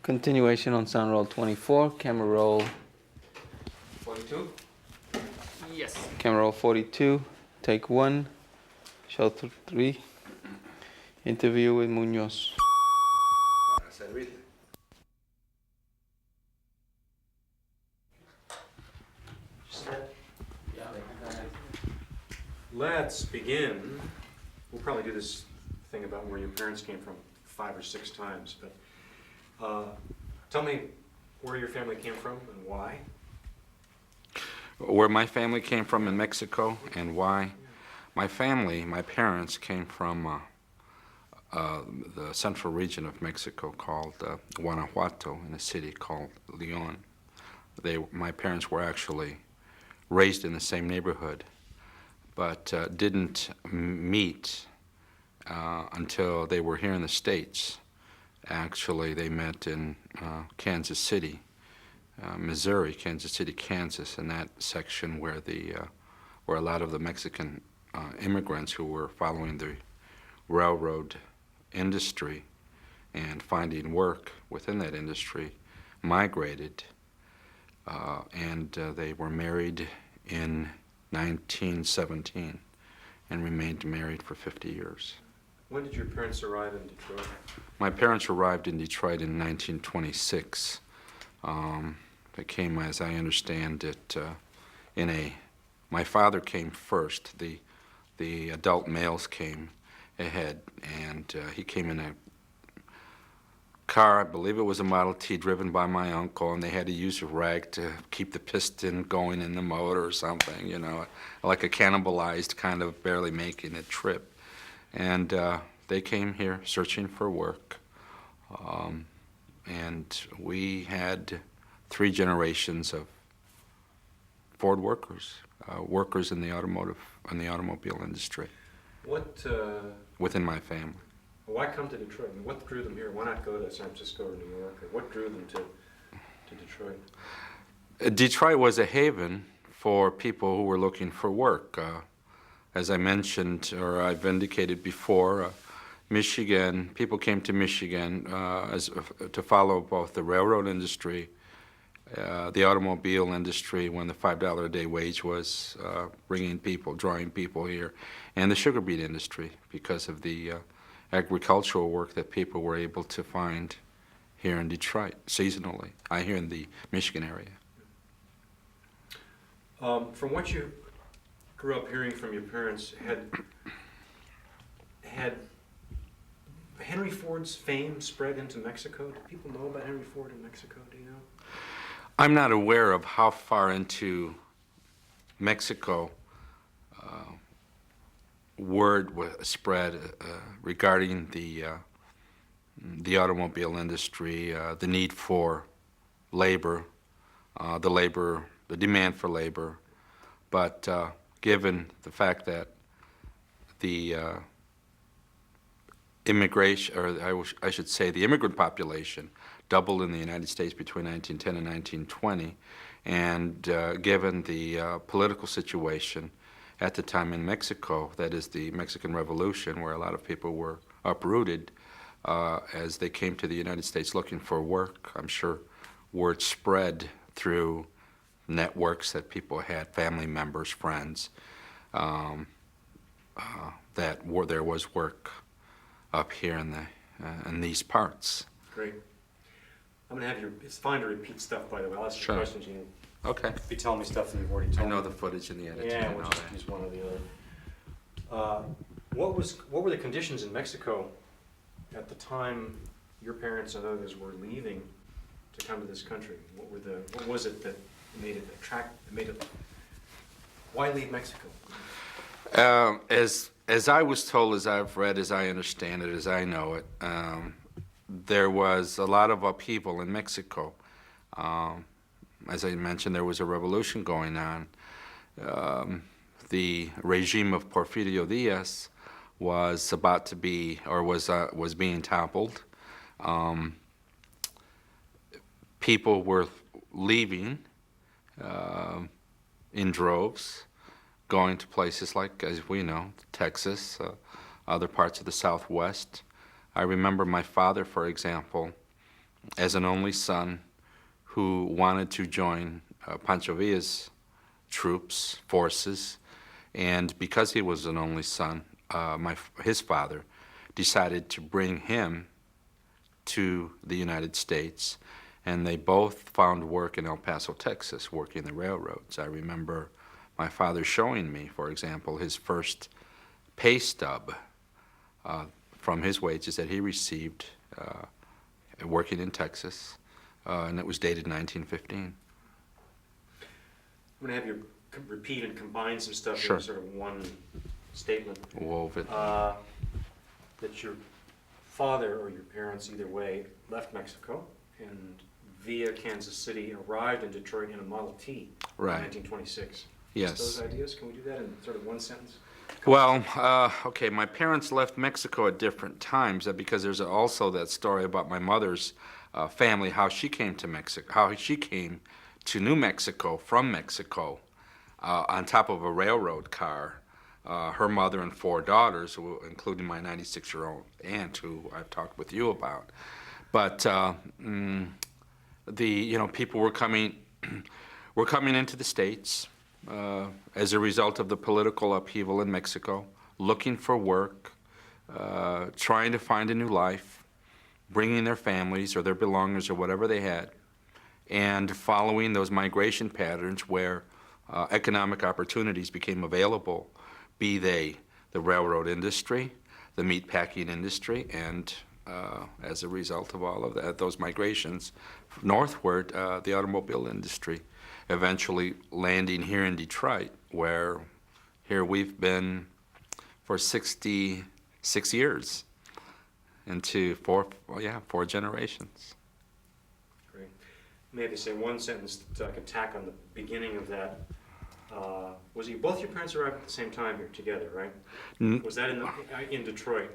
Continuation on sound roll 24, camera roll 42? yes. Camera roll 42, take 1, show 3, interview with Munoz. Let's begin. We'll probably do this thing about where your parents came from 5 or 6 times, but tell me where your family came from and why. Where my family came from in Mexico and why? My parents came from the central region of Mexico called Guanajuato, in a city called León. My parents were actually raised in the same neighborhood, but didn't meet until they were here in the States. Actually, they met in Kansas City, Missouri, Kansas City, Kansas, in that section where a lot of the Mexican immigrants who were following the railroad industry and finding work within that industry migrated, and they were married in 1917 and remained married for 50 years. When did your parents arrive in Detroit? My parents arrived in Detroit in 1926. They came, as I understand it, my father came first. The adult males came ahead, and he came in a car, I believe it was a Model T, driven by my uncle, and they had to use a rag to keep the piston going in the motor or something, you know, like a cannibalized kind of barely making a trip. And they came here searching for work, and we had 3 generations of Ford workers, workers in the automobile industry. What? Within my family. Why come to Detroit? I mean, what drew them here? Why not go to San Francisco or New York? Or what drew them to Detroit? Detroit was a haven for people who were looking for work. As I mentioned, or I've indicated before, Michigan, people came to Michigan to follow both the railroad industry, the automobile industry when the $5 a day wage was drawing people here, and the sugar beet industry because of the agricultural work that people were able to find here in Detroit seasonally, here in the Michigan area. From what you grew up hearing from your parents, had Henry Ford's fame spread into Mexico? Do people know about Henry Ford in Mexico? Do you know? I'm not aware of how far into Mexico word was spread regarding the automobile industry, the need for labor, the demand for labor. But given the fact that the immigration, or I should say the immigrant population, doubled in the United States between 1910 and 1920, and given the political situation at the time in Mexico, that is the Mexican Revolution, where a lot of people were uprooted as they came to the United States looking for work. I'm sure word spread through networks that people had, family members, friends, that there was work up here in these parts. Great. I'm going to have you, it's fine to repeat stuff, by the way. I'll ask you questions. You Okay. be telling me stuff that you've already told me. I know the footage in the editing. Yeah, we'll just use one or the other. What were the conditions in Mexico at the time your parents and others were leaving to come to this country? What was it that made it why leave Mexico? As I was told, as I've read, as I understand it, as I know it, there was a lot of upheaval in Mexico. As I mentioned, there was a revolution going on. The regime of Porfirio Diaz was about to be, or was being toppled. People were leaving in droves, going to places like, as we know, Texas, other parts of the Southwest. I remember my father, for example, as an only son who wanted to join Pancho Villa's troops, forces, and because he was an only son, his father decided to bring him to the United States, and they both found work in El Paso, Texas, working the railroads. I remember my father showing me, for example, his first pay stub from his wages that he received working in Texas, and it was dated 1915. I'm going to have you repeat and combine some stuff Sure. in sort of one statement. Wove it. That your father or your parents, either way, left Mexico and via Kansas City arrived in Detroit in a Model T Right. in 1926. Yes. Just those ideas, can we do that in sort of one sentence? Well, okay, my parents left Mexico at different times because there's also that story about my mother's family, how she came to Mexico, how she came to New Mexico from Mexico on top of a railroad car. Her mother and 4 daughters, including my 96-year-old aunt, who I've talked with you about. But people were coming into the States as a result of the political upheaval in Mexico, looking for work, trying to find a new life, bringing their families or their belongings or whatever they had, and following those migration patterns where economic opportunities became available, be they the railroad industry, the meatpacking industry, and as a result of all of that, those migrations northward, the automobile industry, eventually landing here in Detroit, where here we've been for 66 years, into 4 generations. Great. Maybe say one sentence that I can tack on the beginning of that. Both your parents arrived at the same time here together, right? Was that in Detroit?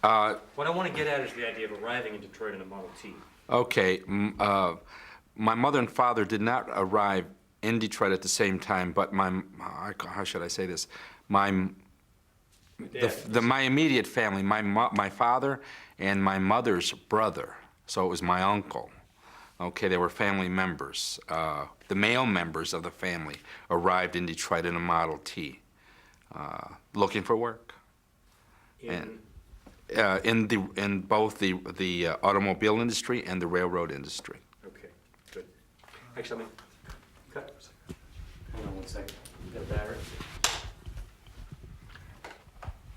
What I want to get at is the idea of arriving in Detroit in a Model T. Okay, my mother and father did not arrive in Detroit at the same time, but how should I say this? My immediate family, my father and my mother's brother, so it was my uncle. Okay, they were family members. The male members of the family arrived in Detroit in a Model T, looking for work. In both the automobile industry and the railroad industry. Okay, good. Actually, cut. Hold on one second. Get a battery.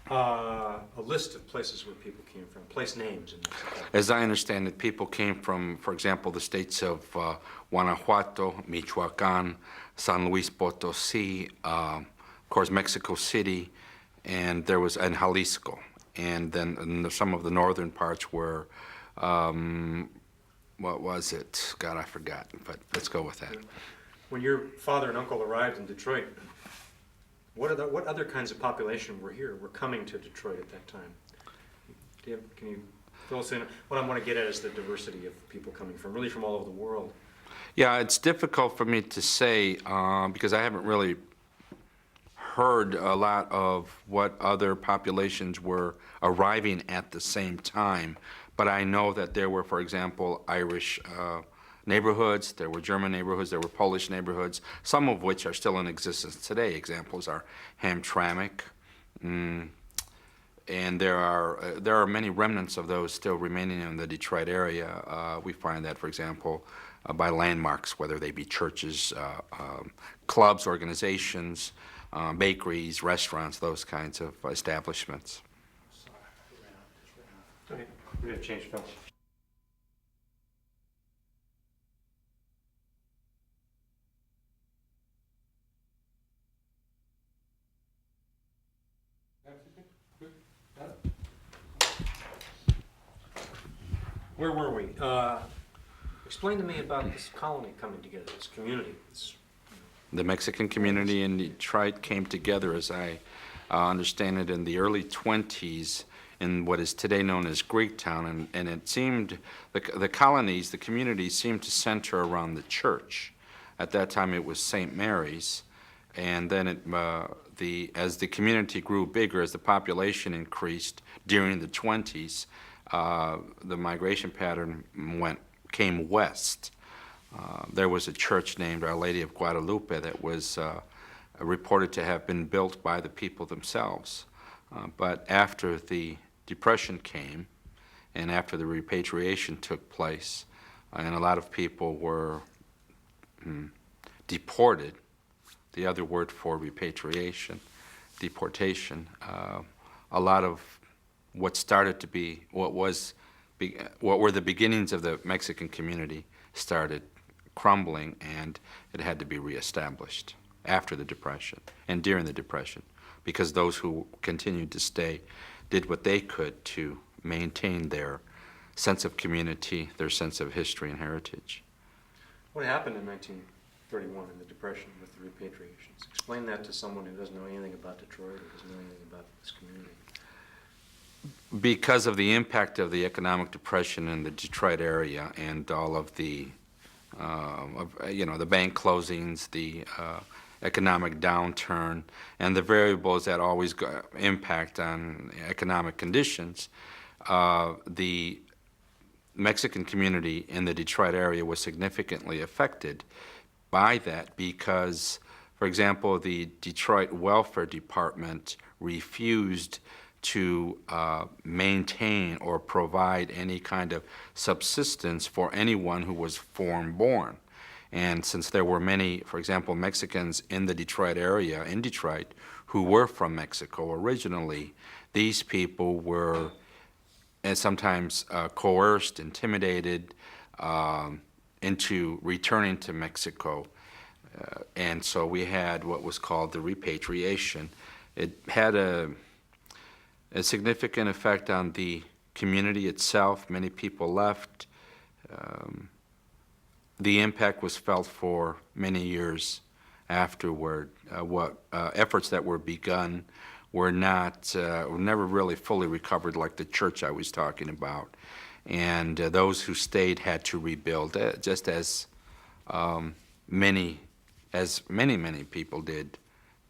A list of places where people came from, place names in Mexico. As I understand it, people came from, for example, the states of Guanajuato, Michoacan, San Luis Potosí, of course, Mexico City, and Jalisco. And then some of the northern parts were, what was it? God, I forgot, but let's go with that. When your father and uncle arrived in Detroit, what other kinds of population were coming to Detroit at that time? Can you fill us in? What I want to get at is the diversity of people coming really from all over the world. Yeah, it's difficult for me to say because I haven't really heard a lot of what other populations were arriving at the same time, but I know that there were, for example, Irish neighborhoods, there were German neighborhoods, there were Polish neighborhoods, some of which are still in existence today. Examples are Hamtramck, and there are many remnants of those still remaining in the Detroit area. We find that, for example, by landmarks, whether they be churches, clubs, organizations, bakeries, restaurants, those kinds of establishments. Okay, we're going to change film. Where were we? Explain to me about this colony coming together, this community. The Mexican community in Detroit came together, as I understand it, in the early 20s in what is today known as Greektown, and it seemed, the colonies, the communities seemed to center around the church. At that time it was St. Mary's, and then as the community grew bigger, as the population increased during the 20s, the migration pattern came west. There was a church named Our Lady of Guadalupe that was reported to have been built by the people themselves. But after the Depression came, and after the repatriation took place, and a lot of people were deported, the other word for repatriation, deportation, a lot of what started to be, what were the beginnings of the Mexican community started crumbling, and it had to be reestablished after the Depression and during the Depression, because those who continued to stay did what they could to maintain their sense of community, their sense of history and heritage. What happened in 1931 in the Depression with the repatriations? Explain that to someone who doesn't know anything about Detroit or doesn't know anything about this community. Because of the impact of the economic depression in the Detroit area and all of the, the bank closings, the economic downturn, and the variables that always impact on economic conditions, the Mexican community in the Detroit area was significantly affected by that because, for example, the Detroit Welfare Department refused to maintain or provide any kind of subsistence for anyone who was foreign-born. And since there were many, for example, Mexicans in the Detroit area, in Detroit, who were from Mexico originally, these people were sometimes coerced, intimidated into returning to Mexico. And so we had what was called the repatriation. It had a significant effect on the community itself. Many people left. The impact was felt for many years afterward. Efforts that were begun were never really fully recovered, like the church I was talking about. And those who stayed had to rebuild, just as many people did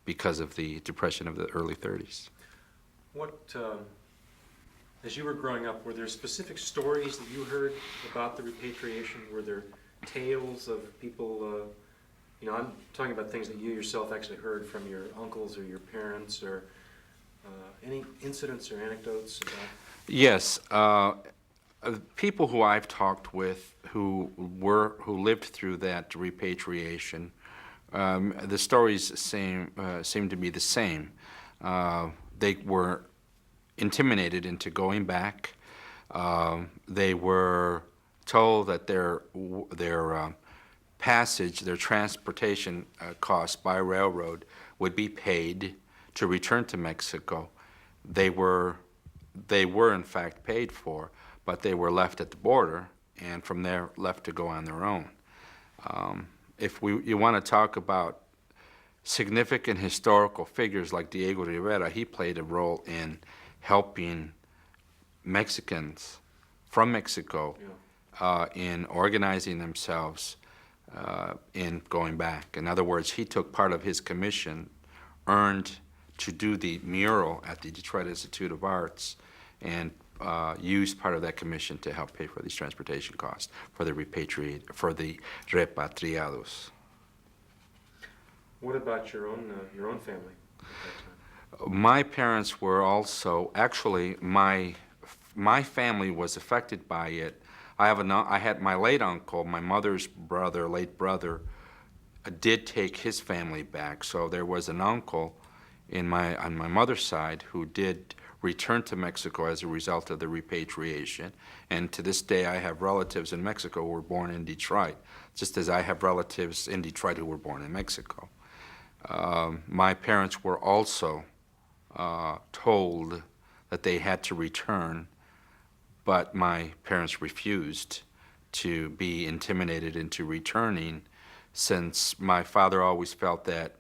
because of the Depression of the early 30s. As you were growing up, were there specific stories that you heard about the repatriation? Were there tales of people, I'm talking about things that you yourself actually heard from your uncles or your parents, or any incidents or anecdotes about? Yes. People who I've talked with who lived through that repatriation, the stories seem to be the same. They were intimidated into going back. They were told that their passage, their transportation costs by railroad would be paid to return to Mexico. They were in fact paid for, but they were left at the border, and from there left to go on their own. If you want to talk about significant historical figures like Diego Rivera, he played a role in helping Mexicans from Mexico in organizing themselves in going back. In other words, he took part of his commission earned to do the mural at the Detroit Institute of Arts and used part of that commission to help pay for these transportation costs for the repatriados. What about your own family at that time? My parents were also, actually, my family was affected by it. I had my late uncle, my mother's brother, late brother, did take his family back. So there was an uncle on my mother's side who did return to Mexico as a result of the repatriation. And to this day, I have relatives in Mexico who were born in Detroit, just as I have relatives in Detroit who were born in Mexico. My parents were also told that they had to return, but my parents refused to be intimidated into returning, since my father always felt that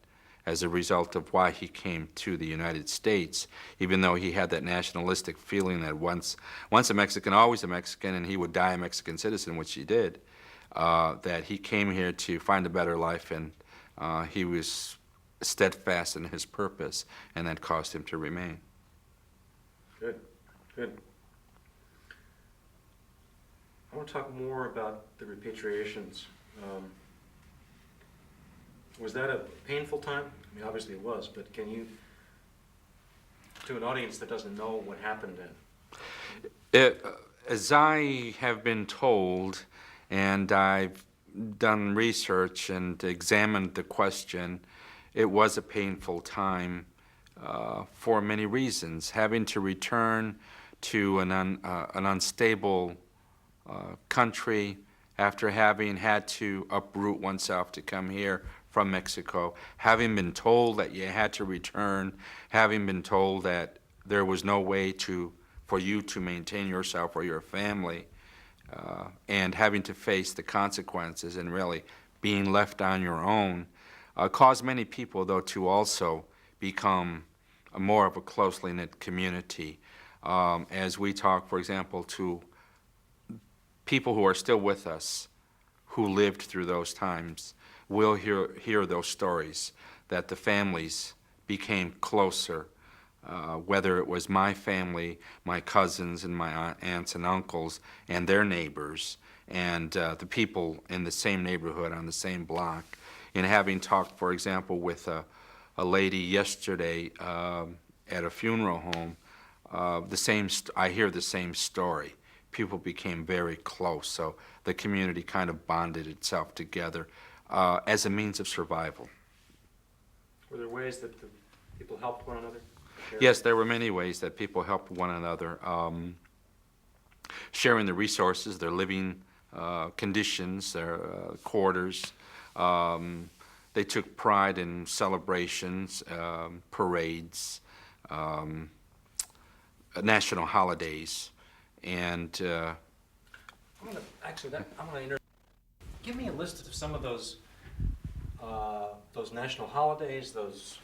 as a result of why he came to the United States, even though he had that nationalistic feeling that once a Mexican, always a Mexican, and he would die a Mexican citizen, which he did, that he came here to find a better life, and he was steadfast in his purpose, and that caused him to remain. Good, good. want to talk more about the repatriations. Was that a painful time? I mean, obviously it was, but can you, to an audience that doesn't know what happened then? As I have been told, and I've done research and examined the question, it was a painful time for many reasons. Having to return to an unstable country after having had to uproot oneself to come here from Mexico, having been told that you had to return, having been told that there was no way for you to maintain yourself or your family, and having to face the consequences and really being left on your own, caused many people, though, to also become more of a closely knit community. As we talk, for example, to people who are still with us, who lived through those times, we'll hear those stories, that the families became closer, whether it was my family, my cousins and my aunts and uncles and their neighbors, and the people in the same neighborhood on the same block. And having talked, for example, with a lady yesterday at a funeral home, I hear the same story. People became very close, so the community kind of bonded itself together as a means of survival. Were there ways that the people helped one another? Yes, there were many ways that people helped one another. Sharing the resources, their living conditions, their quarters. They took pride in celebrations, parades, national holidays, and give me a list of some of those national holidays, those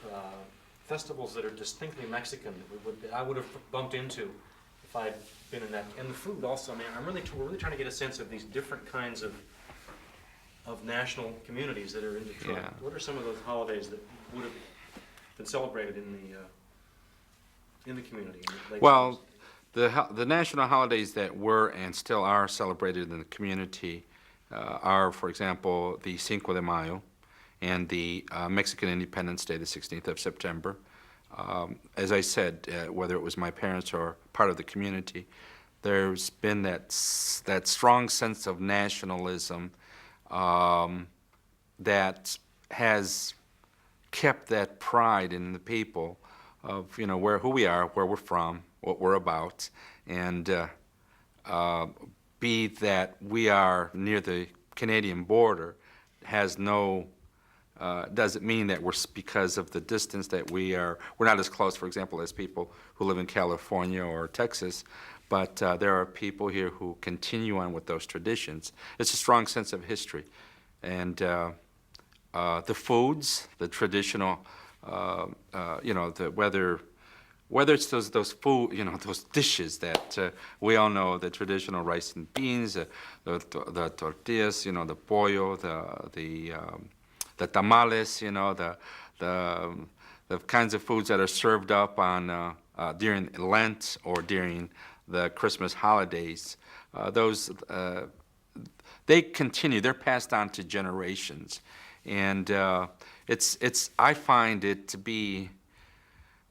festivals that are distinctly Mexican that I would have bumped into if I'd been in that. And the food also, man. We're really trying to get a sense of these different kinds of national communities that are in Detroit. Yeah. What are some of those holidays that would have been celebrated in the community? Well, the national holidays that were and still are celebrated in the community are, for example, the Cinco de Mayo and the Mexican Independence Day, the 16th of September. As I said, whether it was my parents or part of the community, there's been that strong sense of nationalism that has kept that pride in the people of, who we are, where we're from, what we're about, and be that we are near the Canadian border doesn't mean that because of the distance that we're not as close, for example, as people who live in California or Texas, but there are people here who continue on with those traditions. It's a strong sense of history. And the foods, the traditional, whether it's those food, those dishes that we all know, the traditional rice and beans, the tortillas, the pollo, the tamales, the kinds of foods that are served up on during Lent or during the Christmas holidays. They continue. They're passed on to generations, and I find it to be,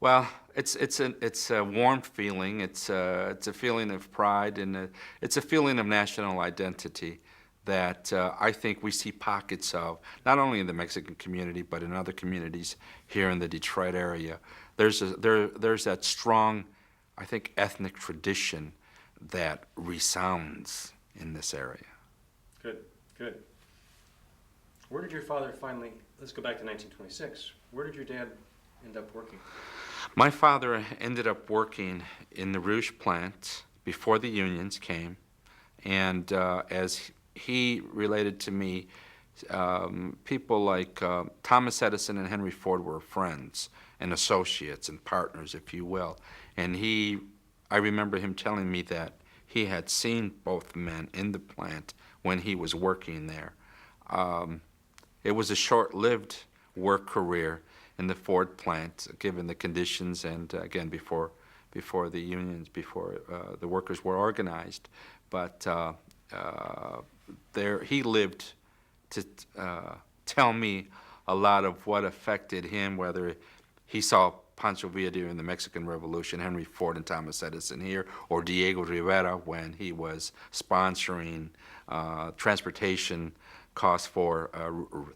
well, it's a warm feeling. It's a feeling of pride, and it's a feeling of national identity that I think we see pockets of, not only in the Mexican community, but in other communities here in the Detroit area. There's that strong, I think, ethnic tradition that resounds in this area. Good. Where did your father finally, let's go back to 1926, where did your dad end up working? My father ended up working in the Rouge plant before the unions came, and as he related to me, people like Thomas Edison and Henry Ford were friends and associates and partners, if you will. And I remember him telling me that he had seen both men in the plant when he was working there. It was a short-lived work career in the Ford plant, given the conditions, and again, before the unions, before the workers were organized. But there he lived to tell me a lot of what affected him, whether he saw Pancho Villa during the Mexican Revolution, Henry Ford and Thomas Edison here, or Diego Rivera when he was sponsoring transportation costs for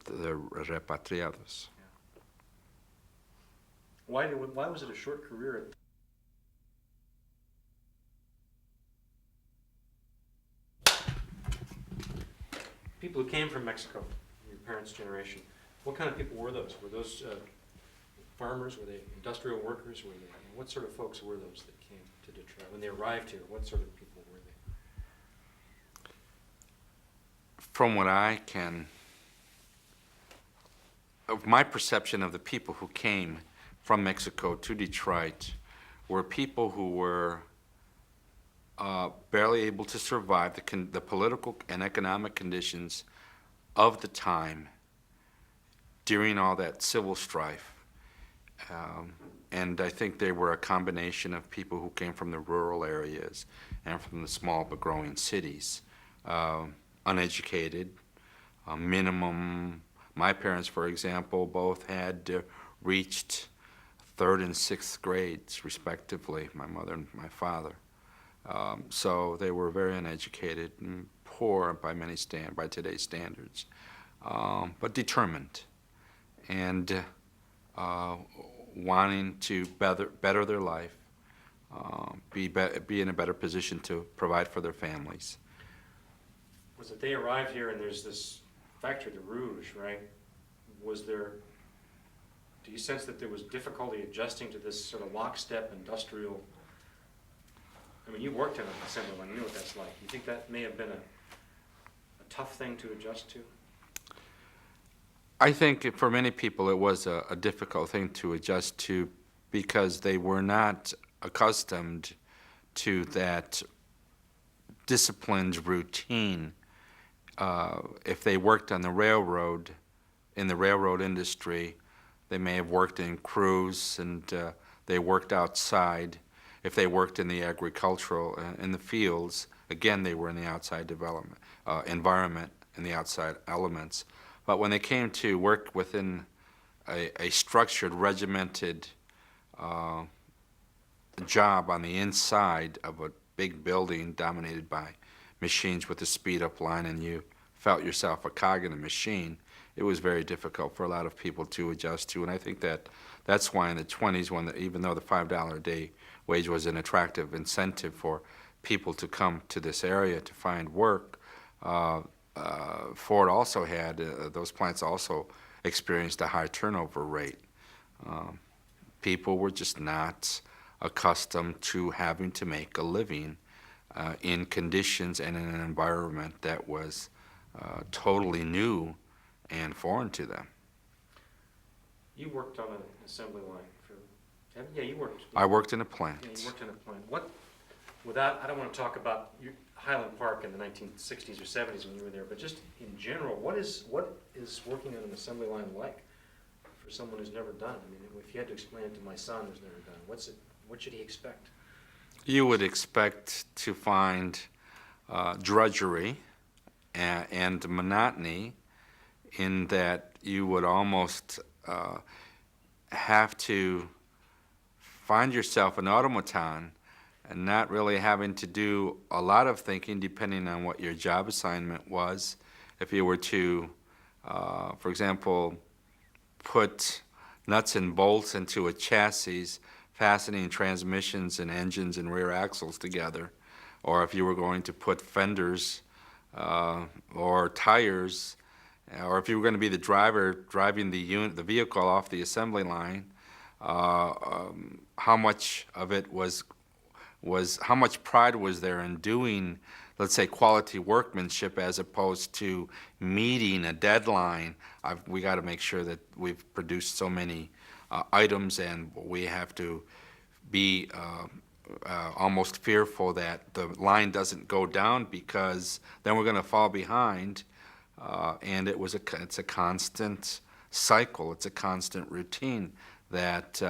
the repatriados. Why was it a short career? People who came from Mexico, your parents' generation, what kind of people were those? Were those farmers? Were they industrial workers? Were they, what sort of folks were those that came to Detroit? When they arrived here, what sort of people were they? From what I can, of my perception of the people who came from Mexico to Detroit were people who were barely able to survive the political and economic conditions of the time during all that civil strife. And I think they were a combination of people who came from the rural areas and from the small but growing cities. Uneducated, minimum. My parents, for example, both had reached 3rd and 6th grades, respectively, my mother and my father. So they were very uneducated and poor by today's standards, but determined and wanting to better their life, be in a better position to provide for their families. Was it they arrived here and there's this factory, the Rouge, right? Do you sense that there was difficulty adjusting to this sort of lockstep industrial? I mean, you worked in an assembly line, you know what that's like. You think that may have been a tough thing to adjust to? I think for many people it was a difficult thing to adjust to because they were not accustomed to that disciplined routine. If they worked on the railroad, in the railroad industry, they may have worked in crews and they worked outside. If they worked in the agricultural, in the fields, again, they were in the outside development, environment, and the outside elements. But when they came to work within a structured, regimented job on the inside of a big building dominated by machines with a speed-up line, and you felt yourself a cog in a machine, it was very difficult for a lot of people to adjust to. And I think that's why in the 20s, even though the $5 a day wage was an attractive incentive for people to come to this area to find work, Ford also had, those plants also experienced a high turnover rate. People were just not accustomed to having to make a living in conditions and in an environment that was totally new and foreign to them. You worked on an assembly line you worked. I worked in a plant. Yeah, you worked in a plant. I don't want to talk about Highland Park in the 1960s or 70s when you were there, but just in general, what is working on an assembly line like for someone who's never done? I mean, if you had to explain it to my son who's never done, what should he expect? You would expect to find drudgery and monotony, in that you would almost have to find yourself an automaton and not really having to do a lot of thinking depending on what your job assignment was. If you were to, for example, put nuts and bolts into a chassis, fastening transmissions and engines and rear axles together, or if you were going to put fenders or tires, or if you were going to be the driver driving the vehicle off the assembly line, how much of it was how much pride was there in doing, let's say, quality workmanship as opposed to meeting a deadline. We got to make sure that we've produced so many items, and we have to be almost fearful that the line doesn't go down because then we're going to fall behind. And it's a constant cycle. It's a constant routine that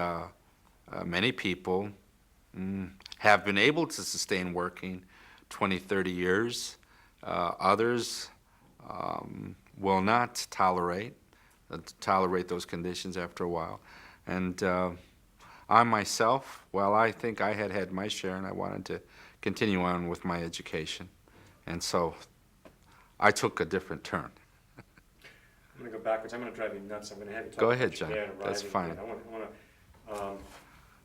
many people have been able to sustain working 20, 30 years Others will not tolerate those conditions after a while. And I myself, well, I think I had had my share, and I wanted to continue on with my education. And so I took a different turn. I'm going to go backwards. I'm going to drive you nuts. I'm going to have you talk Go about ahead, your John. dad That's arriving. fine.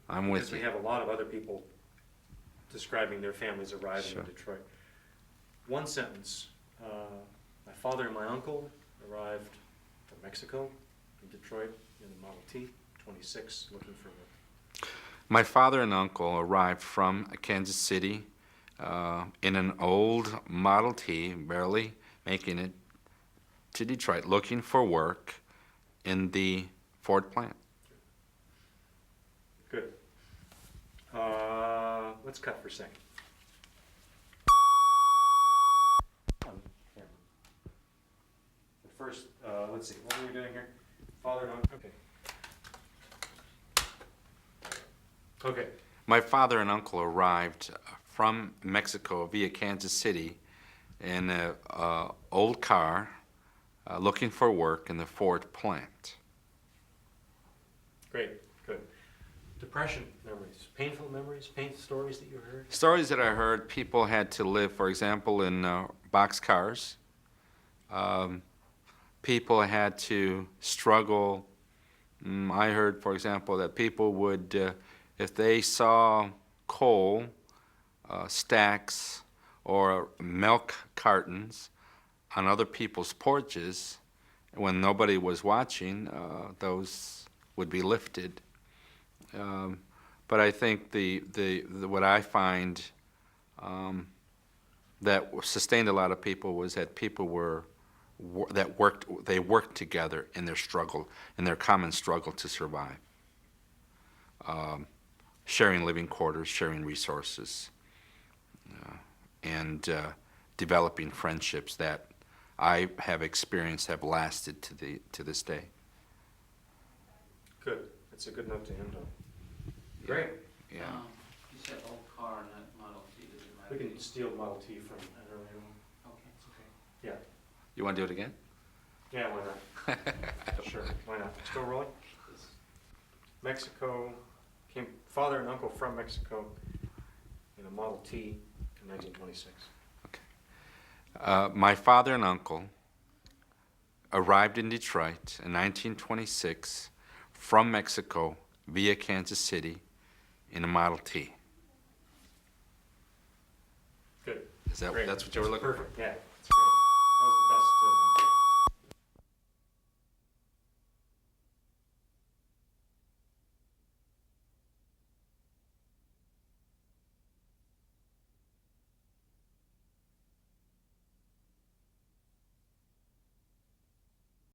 I'm with Because we you. have a lot of other people describing their families arriving Sure. in Detroit. One sentence. My father and my uncle arrived from Mexico in Detroit in the Model T, 26, looking for work. My father and uncle arrived from Kansas City in an old Model T, barely making it to Detroit, looking for work in the Ford plant. Good. Let's cut for a second. On camera. The first, let's see, what were we doing here? Father and uncle, okay. Okay, My father and uncle arrived from Mexico via Kansas City in an old car looking for work in the Ford plant. great, good. Depression memories, painful stories that you heard? Stories that I heard, people had to live, for example, in boxcars. People had to struggle. I heard, for example, that people would, if they saw coal stacks or milk cartons on other people's porches, when nobody was watching, those would be lifted. But I think what I find that sustained a lot of people was that people worked together in their struggle, in their common struggle to survive. Sharing living quarters, sharing resources, and developing friendships that I have experienced have lasted to this day. Good, that's a good note to end on. Great. Yeah. You said old car, not Model T, does it matter? We can steal Model T from an earlier one. Okay, it's okay. Yeah, You want to do it again? yeah, why not? Sure, why not? Still rolling? Mexico, came father and uncle from Mexico in a Model T in 1926. My father and uncle arrived in Detroit in 1926 from Mexico via Kansas City in a Model T. Good. Is that Great. that's what you were looking for? Perfect, yeah.